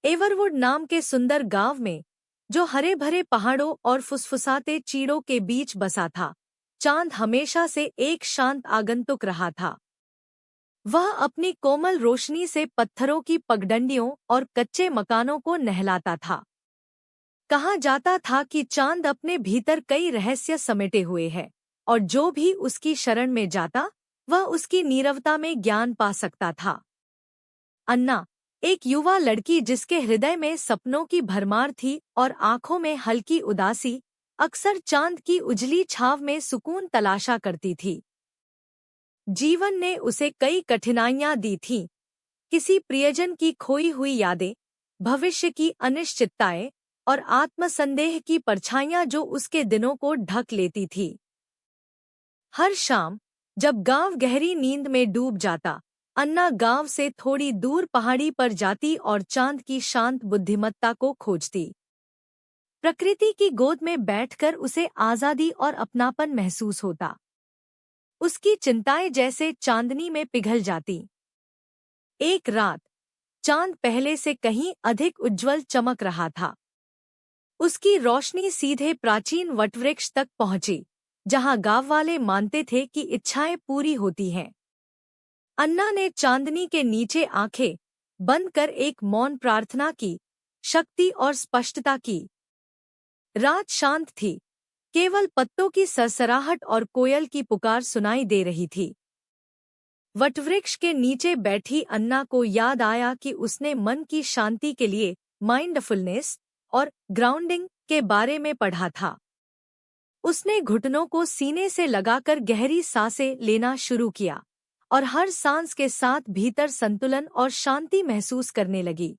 एवरवुड नाम के सुंदर गांव में, जो हरे भरे पहाड़ों और फुसफुसाते चीड़ों के बीच बसा था, चांद हमेशा से एक शांत आगंतुक रहा था। वह अपनी कोमल रोशनी से पत्थरों की पगडंडियों और कच्चे मकानों को नहलाता था। कहा जाता था कि चांद अपने भीतर कई रहस्य समेटे हुए है, और जो भी उसकी शरण में जाता, वह उसकी नीरवता में ज्ञान पा सकता था। अन्ना, एक युवा लड़की जिसके हृदय में सपनों की भरमार थी और आंखों में हल्की उदासी, अक्सर चांद की उजली छाव में सुकून तलाशा करती थी। जीवन ने उसे कई कठिनाइयां दी थीं, किसी प्रियजन की खोई हुई यादें, भविष्य की अनिश्चितताएं और आत्मसंदेह की परछाइयां जो उसके दिनों को ढक लेती थी। हर शाम, जब गांव गहरी नींद में डूब जाता, अन्ना गांव से थोड़ी दूर पहाड़ी पर जाती और चांद की शांत बुद्धिमत्ता को खोजती। प्रकृति की गोद में बैठकर उसे आजादी और अपनापन महसूस होता। उसकी चिंताएं जैसे चांदनी में पिघल जाती। एक रात, चांद पहले से कहीं अधिक उज्ज्वल चमक रहा था। उसकी रोशनी सीधे प्राचीन वटवृक्ष तक पहुंची, जहां गांव वाले मानते थे कि इच्छाएं पूरी होती हैं। अन्ना ने चांदनी के नीचे आंखें बंद कर एक मौन प्रार्थना की, शक्ति और स्पष्टता की। रात शांत थी, केवल पत्तों की सरसराहट और कोयल की पुकार सुनाई दे रही थी। वटवृक्ष के नीचे बैठी अन्ना को याद आया कि उसने मन की शांति के लिए माइंडफुलनेस और ग्राउंडिंग के बारे में पढ़ा था। उसने घुटनों को सीने से लगाकर गहरी सांसें लेना शुरू किया, और हर सांस के साथ भीतर संतुलन और शांति महसूस करने लगी।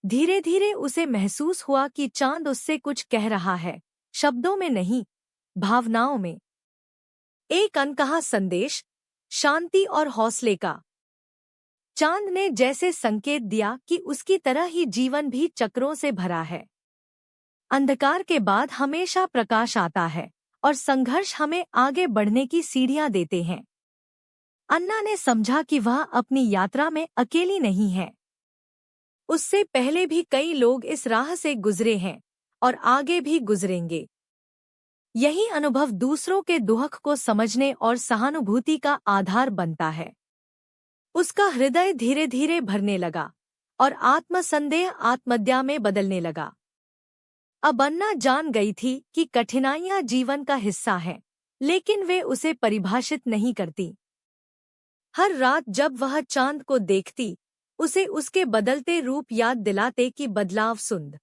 धीरे धीरे उसे महसूस हुआ कि चांद उससे कुछ कह रहा है, शब्दों में नहीं, भावनाओं में। एक अनकहा संदेश, शांति और हौसले का। चांद ने जैसे संकेत दिया कि उसकी तरह ही जीवन भी चक्रों से भरा है। अंधकार के बाद हमेशा प्रकाश आता है, और संघर्ष हमें आगे बढ़ने की सीढ़ियां देते हैं। अन्ना ने समझा कि वह अपनी यात्रा में अकेली नहीं है। उससे पहले भी कई लोग इस राह से गुजरे हैं, और आगे भी गुजरेंगे। यही अनुभव दूसरों के दुख को समझने और सहानुभूति का आधार बनता है। उसका हृदय धीरे धीरे भरने लगा, और आत्मसंदेह आत्मदया में बदलने लगा। अब अन्ना जान गई थी कि कठिनाइयां जीवन का हिस्सा हैं, लेकिन वे उसे परिभाषित नहीं करती। हर रात जब वह चांद को देखती, उसे उसके बदलते रूप याद दिलाते कि बदलाव सुंदर